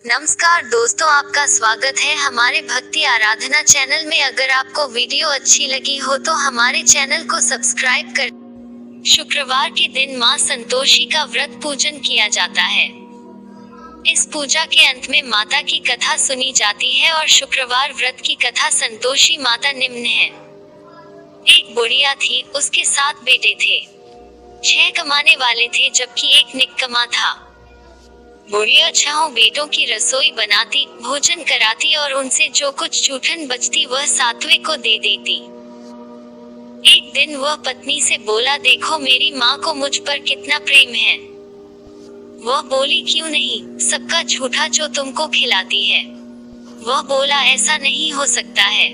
नमस्कार दोस्तों, आपका स्वागत है हमारे भक्ति आराधना चैनल में। अगर आपको वीडियो अच्छी लगी हो तो हमारे चैनल को सब्सक्राइब कर। शुक्रवार के दिन मां संतोषी का व्रत पूजन किया जाता है। इस पूजा के अंत में माता की कथा सुनी जाती है और शुक्रवार व्रत की कथा संतोषी माता निम्न है। एक बुढ़िया थी, उसके 7 बेटे थे। 6 कमाने वाले थे जबकि एक निकम्मा था। बुढ़िया 6 बेटों की रसोई बनाती, भोजन कराती और उनसे जो कुछ जूठन बचती वह 7वें को दे देती। एक दिन वह पत्नी से बोला, देखो मेरी माँ को मुझ पर कितना प्रेम है। वह बोली, क्यों नहीं, सबका झूठा जो तुमको खिलाती है। वह बोला, ऐसा नहीं हो सकता है,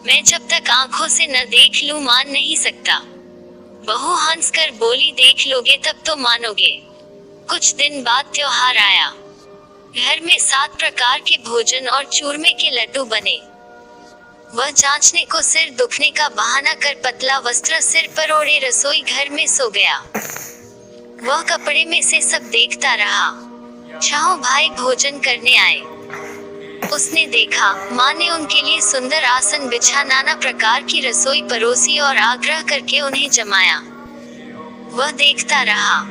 मैं जब तक आंखों से न देख लूं मान नहीं सकता। बहू हंसकर बोली, देख लोगे तब तो मानोगे। कुछ दिन बाद त्योहार आया। घर में 7 प्रकार के भोजन और चूरमे के लड्डू बने। वह जांचने को सिर दुखने का बहाना कर पतला वस्त्र सिर पर ओढ़े रसोई घर में सो गया। वह कपड़े में से सब देखता रहा। 6 भाई भोजन करने आए। उसने देखा, माँ ने उनके लिए सुंदर आसन बिछा नाना प्रकार की रसोई परोसी और आग्रह करके उन्हें जमाया। वह देखता रहा।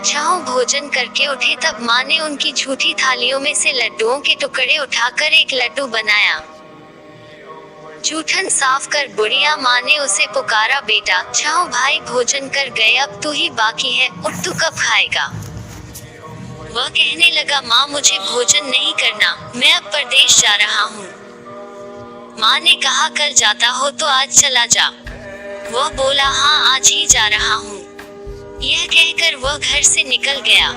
6 भोजन करके उठे तब माँ ने उनकी झूठी थालियों में से लड्डुओं के टुकड़े उठाकर एक लड्डू बनाया। जूठन साफ कर बुढ़िया माँ ने उसे पुकारा, बेटा 6 भाई भोजन कर गए, अब तू ही बाकी है, उठ तू कब खाएगा। वह कहने लगा, माँ मुझे भोजन नहीं करना, मैं अब परदेश जा रहा हूँ। माँ ने कहा, कल जाता हो तो आज चला जा। वह बोला, हाँ आज ही जा रहा हूँ। यह कहकर वह घर से निकल गया।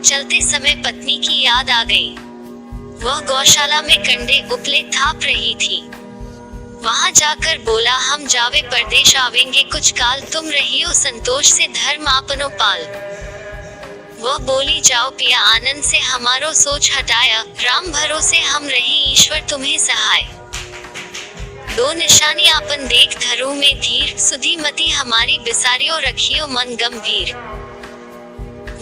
चलते समय पत्नी की याद आ गई। वह गौशाला में कंडे उपले थाप रही थी। वहां जाकर बोला, हम जावे परदेश आवेंगे, कुछ काल तुम रहियो संतोष से धर्म आपनो पाल। वह बोली, जाओ पिया आनंद से हमारो सोच हटाया, राम भरोसे हम रही ईश्वर तुम्हें सहाय। 2 निशानी आपन देख धरू में धीर, सुधी मति हमारी बिसारियो रखियो मन गंभीर।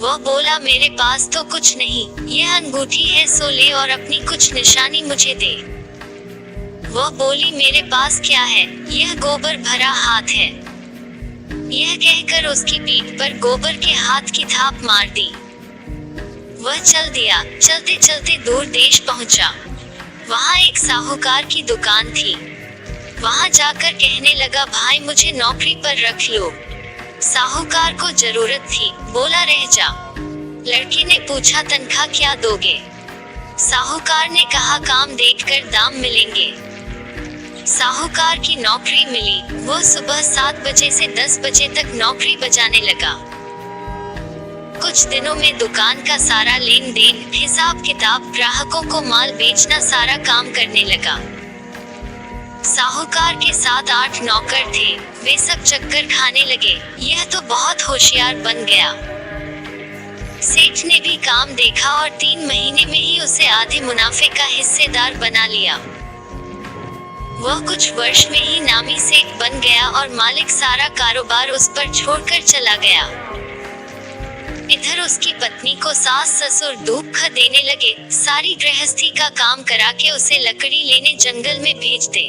वह बोला, मेरे पास तो कुछ नहीं, यह अंगूठी है सो ले और अपनी कुछ निशानी मुझे दे। वह बोली, मेरे पास क्या है, यह गोबर भरा हाथ है। यह कहकर उसकी पीठ पर गोबर के हाथ की थाप मार दी। वह चल दिया। चलते चलते दूर देश पहुंचा। वहां एक साहूकार की दुकान थी। वहां जाकर कहने लगा, भाई मुझे नौकरी पर रख लो। साहूकार को जरूरत थी, बोला रह जा। लड़के ने पूछा, तनख्वाह क्या दोगे। साहूकार ने कहा, काम देखकर दाम मिलेंगे। साहूकार की नौकरी मिली। वो सुबह 7 बजे से 10 बजे तक नौकरी बजाने लगा। कुछ दिनों में दुकान का सारा लेन देन, हिसाब किताब, ग्राहकों को माल बेचना सारा काम करने लगा। साहूकार के 7-8 नौकर थे, वे सब चक्कर खाने लगे। यह तो बहुत होशियार बन गया। सेठ ने भी काम देखा और 3 महीने में ही उसे आधे मुनाफे का हिस्सेदार बना लिया। वह कुछ वर्ष में ही नामी सेठ बन गया और मालिक सारा कारोबार उस पर छोड़कर चला गया। इधर उसकी पत्नी को सास ससुर दुख देने लगे, सारी गृहस्थी का काम करा के उसे लकड़ी लेने जंगल में भेज दे।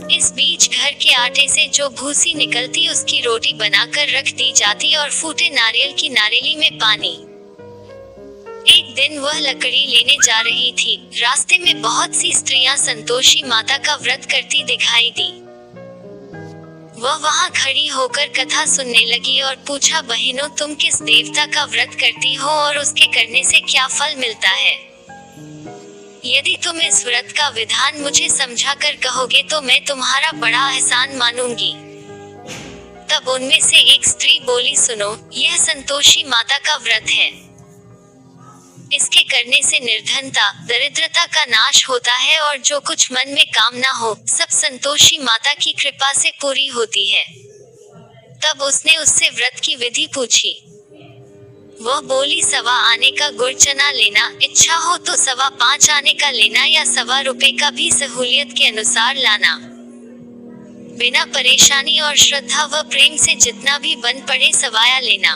इस बीच घर के आटे से जो भूसी निकलती उसकी रोटी बनाकर रख दी जाती और फूटे नारियल की नारियली में पानी। एक दिन वह लकड़ी लेने जा रही थी। रास्ते में बहुत सी स्त्रियां संतोषी माता का व्रत करती दिखाई दी। वह वहां खड़ी होकर कथा सुनने लगी और पूछा, बहनों तुम किस देवता का व्रत करती हो और उसके करने से क्या फल मिलता है। यदि तुम इस व्रत का विधान मुझे समझा कर कहोगे तो मैं तुम्हारा बड़ा एहसान मानूंगी। तब उनमें से एक स्त्री बोली, सुनो, यह संतोषी माता का व्रत है। इसके करने से निर्धनता, दरिद्रता का नाश होता है और जो कुछ मन में कामना हो सब संतोषी माता की कृपा से पूरी होती है। तब उसने उससे व्रत की विधि पूछी। वह बोली, 1.25 आने का गुड़ चना लेना, इच्छा हो तो 5.25 आने का लेना या 1.25 रुपए का भी सहूलियत के अनुसार लाना। बिना परेशानी और श्रद्धा व प्रेम से जितना भी बन पड़े सवाया लेना।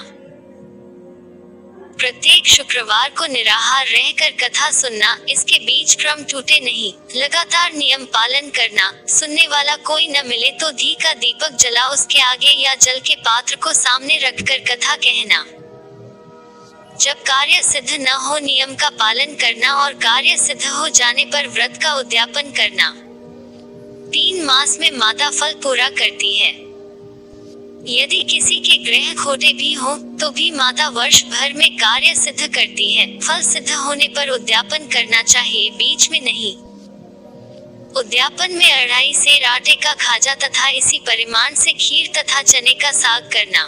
प्रत्येक शुक्रवार को निराहार रहकर कथा सुनना, इसके बीच क्रम टूटे नहीं, लगातार नियम पालन करना, सुनने वाला कोई न मिले तो घी का दीपक जला उसके आगे या जल के पात्र को सामने रखकर कथा कहना। जब कार्य सिद्ध न हो नियम का पालन करना और कार्य सिद्ध हो जाने पर व्रत का उद्यापन करना। 3 मास में माता फल पूरा करती है। यदि किसी के ग्रह खोटे भी हो तो भी माता वर्ष भर में कार्य सिद्ध करती है। फल सिद्ध होने पर उद्यापन करना चाहिए, बीच में नहीं। उद्यापन में 2.5 सेर आटे का खाजा तथा इसी परिमाण से खीर तथा चने का साग करना।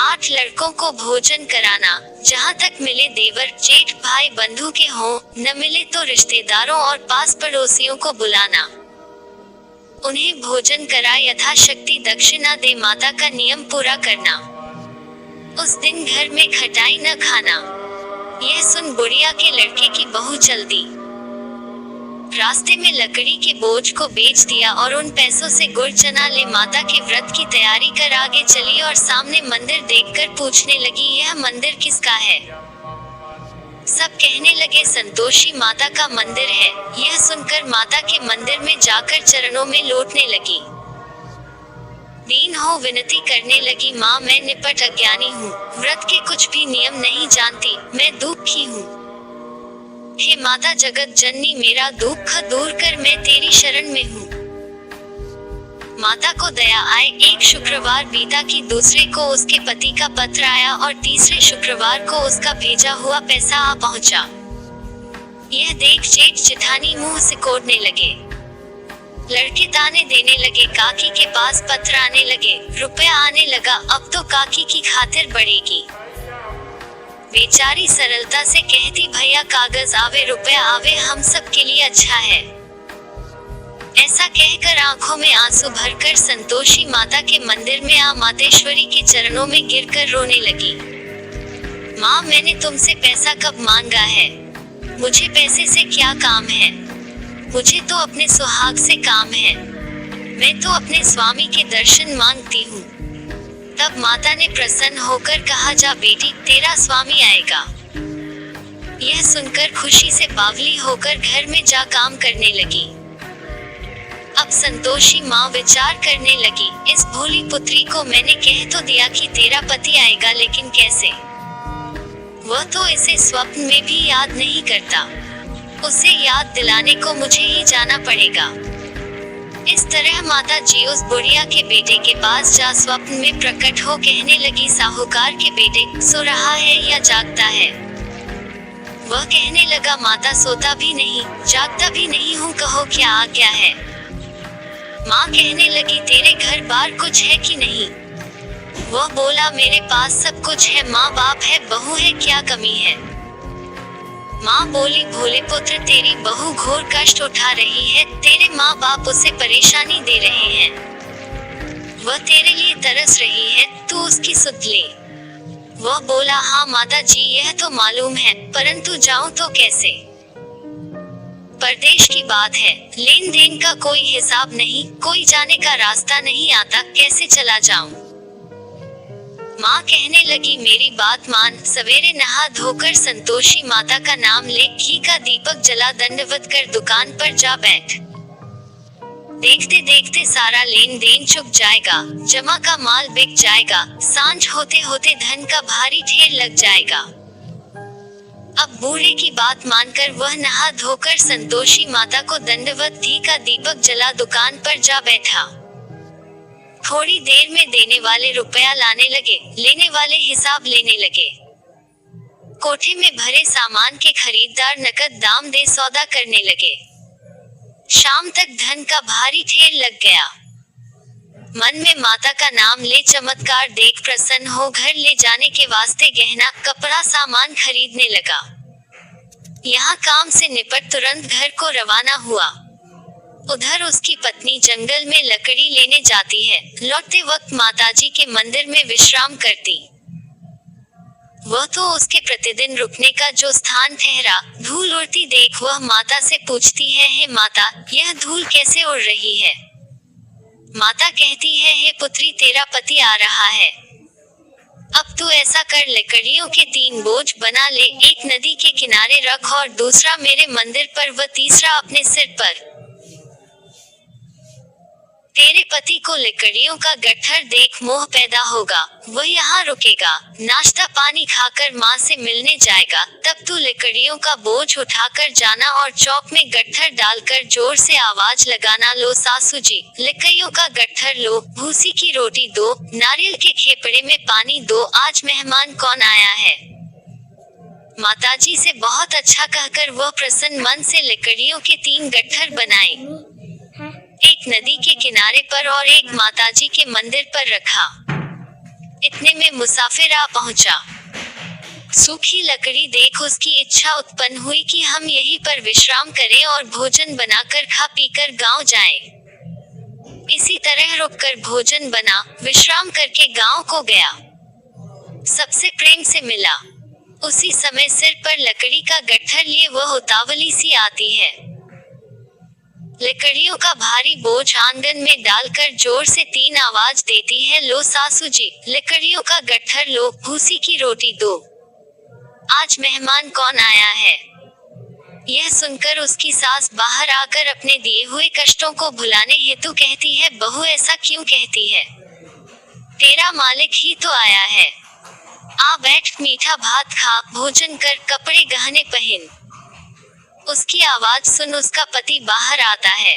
8 लड़कों को भोजन कराना, जहाँ तक मिले देवर जेठ भाई बंधु के हों, न मिले तो रिश्तेदारों और पास पड़ोसियों को बुलाना। उन्हें भोजन करा यथाशक्ति दक्षिणा दे माता का नियम पूरा करना। उस दिन घर में खटाई न खाना। यह सुन बुढ़िया के लड़के की बहू चल दी। रास्ते में लकड़ी के बोझ को बेच दिया और उन पैसों से गुड़ चना ले माता के व्रत की तैयारी कर आगे चली और सामने मंदिर देखकर पूछने लगी, यह मंदिर किसका है? सब कहने लगे संतोषी माता का मंदिर है। यह सुनकर माता के मंदिर में जाकर चरणों में लौटने लगी। दीन हो विनती करने लगी, माँ मैं निपट अज्ञानी हूँ, व्रत के कुछ भी नियम नहीं जानती, मैं दुखी हूँ। हे माता जगत जननी मेरा दुख दूर कर, मैं तेरी शरण में हूँ। माता को दया आए। एक शुक्रवार बीता कि दूसरे को उसके पति का पत्र आया और तीसरे शुक्रवार को उसका भेजा हुआ पैसा आ पहुंचा। यह देख जेठ जेठानी मुंह सिकोड़ने लगे। लड़के ताने देने लगे, काकी के पास पत्र आने लगे, रुपया आने लगा, अब तो काकी की खातिर बढ़ेगी। बेचारी सरलता से कहती, भैया कागज आवे रुपया आवे, हम सब के लिए अच्छा है। ऐसा कहकर आंखों में आंसू भरकर संतोषी माता के मंदिर में आ मातेश्वरी के चरणों में गिरकर रोने लगी। माँ मैंने तुमसे पैसा कब मांगा है? मुझे पैसे से क्या काम है? मुझे तो अपने सुहाग से काम है। मैं तो अपने स्वामी के दर्शन मांगती हूँ। तब माता ने प्रसन्न होकर कहा, जा बेटी तेरा स्वामी आएगा। यह सुनकर खुशी से बावली होकर घर में जा काम करने लगी। अब संतोषी माँ विचार करने लगी, इस भोली पुत्री को मैंने कह तो दिया कि तेरा पति आएगा, लेकिन कैसे? वह तो इसे स्वप्न में भी याद नहीं करता। उसे याद दिलाने को मुझे ही जाना पड़ेगा। इस तरह माता जी उस बुढ़िया के बेटे के पास जा स्वप्न में प्रकट हो कहने लगी, साहूकार के बेटे सो रहा है या जागता है? वह कहने लगा, माता सोता भी नहीं जागता भी नहीं हूँ, कहो क्या आज्ञा है? माँ कहने लगी, तेरे घर बार कुछ है कि नहीं? वह बोला, मेरे पास सब कुछ है, माँ बाप है, बहू है, क्या कमी है? माँ बोली, भोले पुत्र तेरी बहू घोर कष्ट उठा रही है, तेरे माँ बाप उसे परेशानी दे रहे हैं। वह तेरे लिए तरस रही है, तू उसकी सुध ले। वह बोला, हाँ माता जी यह तो मालूम है, परंतु जाऊं तो कैसे? परदेश की बात है, लेन देन का कोई हिसाब नहीं, कोई जाने का रास्ता नहीं आता, कैसे चला जाऊं? माँ कहने लगी, मेरी बात मान, सवेरे नहा धोकर संतोषी माता का नाम ले, घी का दीपक जला दंडवत कर दुकान पर जा बैठ। देखते देखते सारा लेन देन चुक जाएगा, जमा का माल बिक जाएगा, सांझ होते होते धन का भारी ढेर लग जाएगा। अब बूढ़े की बात मानकर वह नहा धोकर संतोषी माता को दंडवत घी का दीपक जला दुकान पर जा बैठा। थोड़ी देर में देने वाले रुपया लाने लगे, लेने वाले हिसाब लेने लगे। कोठे में भरे सामान के खरीदार नकद दाम दे सौदा करने लगे। शाम तक धन का भारी ढेर लग गया। मन में माता का नाम ले चमत्कार देख प्रसन्न हो घर ले जाने के वास्ते गहना कपड़ा सामान खरीदने लगा। यहाँ काम से निपट तुरंत घर को रवाना हुआ। उधर उसकी पत्नी जंगल में लकड़ी लेने जाती है, लौटते वक्त माताजी के मंदिर में विश्राम करती। वह तो उसके प्रतिदिन रुकने का जो स्थान ठहरा, धूल उड़ती देख वह माता से पूछती है, हे माता यह धूल कैसे उड़ रही है? माता कहती है, हे पुत्री तेरा पति आ रहा है। अब तू ऐसा कर, लकड़ियों के 3 बोझ बना ले, एक नदी के किनारे रख और दूसरा मेरे मंदिर पर व तीसरा अपने सिर पर। तेरे पति को लकड़ियों का गट्ठर देख मोह पैदा होगा, वह यहाँ रुकेगा, नाश्ता पानी खाकर माँ से मिलने जाएगा, तब तू लकड़ियों का बोझ उठाकर जाना और चौक में गट्ठर डालकर जोर से आवाज लगाना, लो सासू जी, लकड़ियों का गट्ठर लो, भूसी की रोटी दो, नारियल के खेपड़े में पानी दो, आज मेहमान कौन आया है। माताजी से बहुत अच्छा कहकर वह प्रसन्न मन से लकड़ियों के 3 गट्ठर बनाए, एक नदी के किनारे पर और एक माताजी के मंदिर पर रखा। इतने में मुसाफिर आ पहुंचा। सूखी लकड़ी देख उसकी इच्छा उत्पन्न हुई कि हम यहीं पर विश्राम करें और भोजन बनाकर खा पीकर गांव जाएं। इसी तरह रुककर भोजन बना, विश्राम करके गांव को गया। सबसे प्रेम से मिला। उसी समय सिर पर लकड़ी का गट्ठर लिए वह उतावली सी आती है। लकड़ियों का भारी बोझ आंगन में डालकर जोर से 3 आवाज देती है, लो सासू जी, लकड़ियों का गट्ठर लो, भूसी की रोटी दो, आज मेहमान कौन आया है। यह सुनकर उसकी सास बाहर आकर अपने दिए हुए कष्टों को भुलाने हेतु कहती है, बहू ऐसा क्यों कहती है, तेरा मालिक ही तो आया है, आ बैठ, मीठा भात खा, भोजन कर, कपड़े गहने पहन। उसकी आवाज सुन उसका पति बाहर आता है।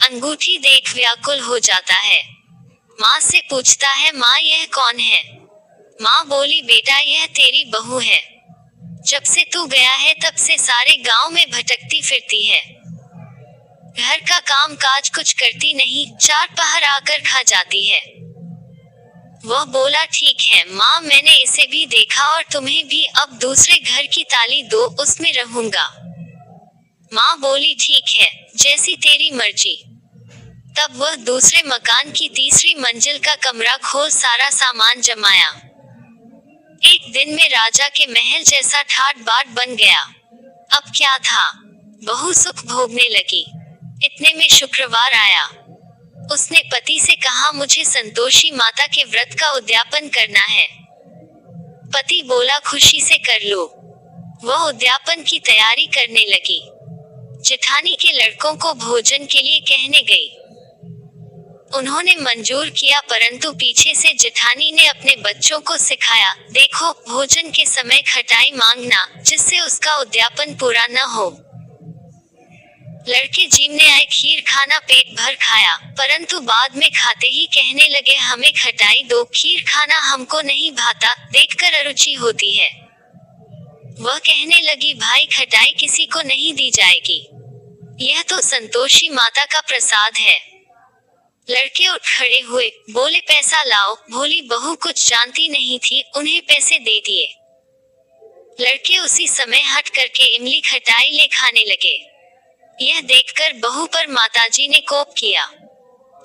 अंगूठी देख व्याकुल हो जाता है। माँ से पूछता है, माँ यह कौन है। माँ बोली, बेटा यह तेरी बहू है, जब से तू गया है तब से सारे गांव में भटकती फिरती है, घर का काम काज कुछ करती नहीं, 4 पहर आकर खा जाती है। वह बोला, ठीक है माँ, मैंने इसे भी देखा और तुम्हें भी, अब दूसरे घर की ताली दो, उसमें रहूंगा। माँ बोली, ठीक है, जैसी तेरी मर्जी। तब वह दूसरे मकान की तीसरी मंजिल का कमरा खोल सारा सामान जमाया। एक दिन में राजा के महल जैसा ठाट बाट बन गया। अब क्या था, बहू सुख भोगने लगी। इतने में शुक्रवार आया। उसने पति से कहा, मुझे संतोषी माता के व्रत का उद्यापन करना है। पति बोला, खुशी से कर लो। वह उद्यापन की तैयारी करने लगी। जेठानी के लड़कों को भोजन के लिए कहने गई। उन्होंने मंजूर किया, परंतु पीछे से जेठानी ने अपने बच्चों को सिखाया, देखो भोजन के समय खटाई मांगना, जिससे उसका उद्यापन पूरा न हो। लड़के जीमने आए, खीर खाना पेट भर खाया, परंतु बाद में खाते ही कहने लगे, हमें खटाई दो, खीर खाना हमको नहीं भाता, देखकर अरुचि होती है। वह कहने लगी, भाई खटाई किसी को नहीं दी जाएगी, यह तो संतोषी माता का प्रसाद है। लड़के उठ खड़े हुए, बोले, पैसा लाओ। भोली बहू कुछ जानती नहीं थी, उन्हें पैसे दे दिए। लड़के उसी समय हट करके इमली खटाई ले खाने लगे। यह देखकर बहू पर माताजी ने कोप किया।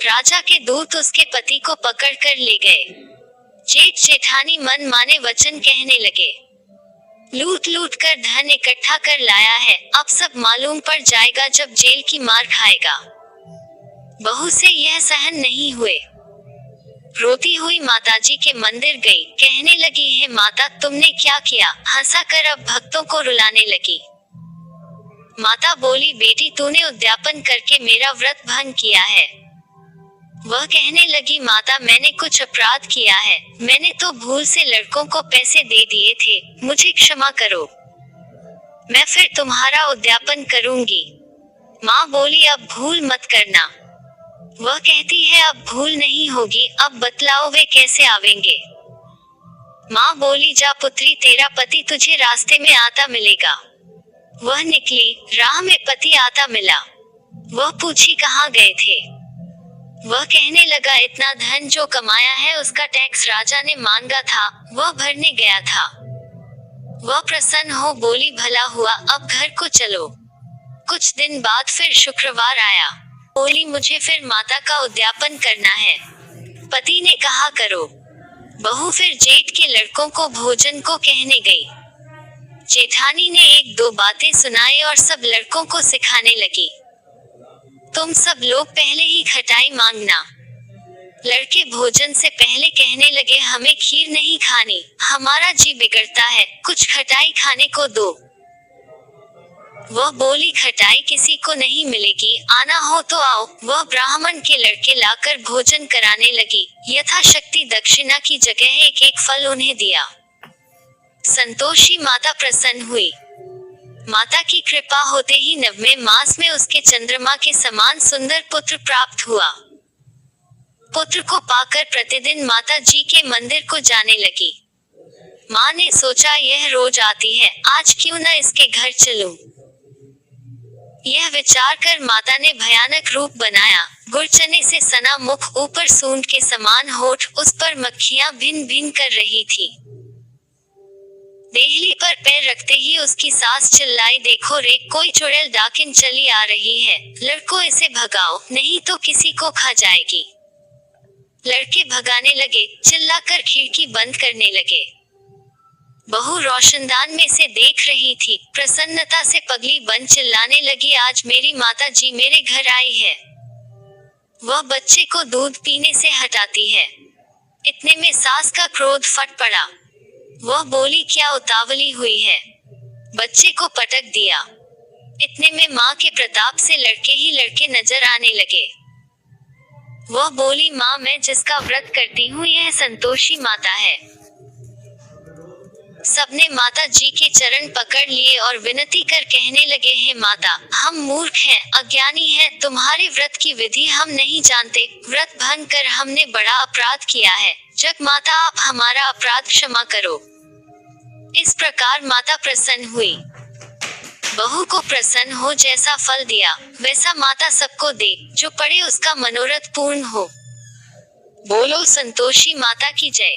राजा के दूत उसके पति को पकड़ कर ले गए। जेठ जेठानी मन माने वचन कहने लगे, लूट लूट कर धन इकट्ठा कर लाया है, अब सब मालूम पड़ जाएगा जब जेल की मार खाएगा। बहू से यह सहन नहीं हुए। रोती हुई माताजी के मंदिर गई, कहने लगी, हे माता तुमने क्या किया। हंसा कर अब भक्तों को रुलाने लगी। माता बोली, बेटी तूने उद्यापन करके मेरा व्रत भंग किया है। वह कहने लगी, माता मैंने कुछ अपराध किया है, मैंने तो भूल से लड़कों को पैसे दे दिए थे, मुझे क्षमा करो, मैं फिर तुम्हारा उद्यापन करूंगी। माँ बोली, अब भूल मत करना। वह कहती है, अब भूल नहीं होगी, अब बतलाओ वे कैसे आवेंगे। माँ बोली, जा पुत्री, तेरा पति तुझे रास्ते में आता मिलेगा। वह निकली, राह में पति आता मिला। वह पूछी, कहाँ गए थे। वह कहने लगा, इतना धन जो कमाया है उसका टैक्स राजा ने मांगा था, वह भरने गया था। वह प्रसन्न हो बोली, भला हुआ, अब घर को चलो। कुछ दिन बाद फिर शुक्रवार आया। बोली, मुझे फिर माता का उद्यापन करना है। पति ने कहा, करो। बहू फिर जेठ के लड़कों को भोजन को कहने गई। जेठानी ने 1-2 बातें सुनाई और सब लड़कों को सिखाने लगी। तुम सब लोग पहले ही खटाई मांगना, लड़के भोजन से पहले कहने लगे हमें खीर नहीं खानी, हमारा जी बिगड़ता है, कुछ खटाई खाने को दो। वह बोली खटाई किसी को नहीं मिलेगी, आना हो तो आओ। वह ब्राह्मण के लड़के लाकर भोजन कराने लगी, यथाशक्ति दक्षिणा की जगह एक एक फल उन्हें दिया। संतोषी माता प्रसन्न हुई। माता की कृपा होते ही 9वें मास में उसके चंद्रमा के समान सुंदर पुत्र प्राप्त हुआ। पुत्र को पाकर प्रतिदिन माता जी के मंदिर को जाने लगी। माँ ने सोचा यह रोज आती है, आज क्यों न इसके घर चलूं। यह विचार कर माता ने भयानक रूप बनाया, गुड़चने से सना मुख, ऊपर सूंड के समान होठ, उस पर मक्खियां भिन भिन कर रही थी। देहली पर पैर रखते ही उसकी सास चिल्लाई, देखो रे, कोई चुड़ैल डाकिन चली आ रही है, लड़को इसे भगाओ, नहीं तो किसी को खा जाएगी। लड़के भगाने लगे, चिल्लाकर खिड़की बंद करने लगे। बहू रोशनदान में से देख रही थी, प्रसन्नता से पगली बन चिल्लाने लगी, आज मेरी माता जी मेरे घर आई है, वह बच्चे को दूध पीने से हटाती है। इतने में सास का क्रोध फट पड़ा। वह बोली क्या उतावली हुई है, बच्चे को पटक दिया। इतने में माँ के प्रताप से लड़के ही लड़के नजर आने लगे। वह बोली माँ मैं जिसका व्रत करती हूँ यह संतोषी माता है। सबने माता जी के चरण पकड़ लिए और विनती कर कहने लगे, हे माता, हम मूर्ख हैं, अज्ञानी हैं, तुम्हारे व्रत की विधि हम नहीं जानते, व्रत भंग कर हमने बड़ा अपराध किया है, जग माता आप हमारा अपराध क्षमा करो। इस प्रकार माता प्रसन्न हुई। बहू को प्रसन्न हो जैसा फल दिया वैसा माता सबको दे, जो पड़े उसका मनोरथ पूर्ण हो। बोलो संतोषी माता की जय।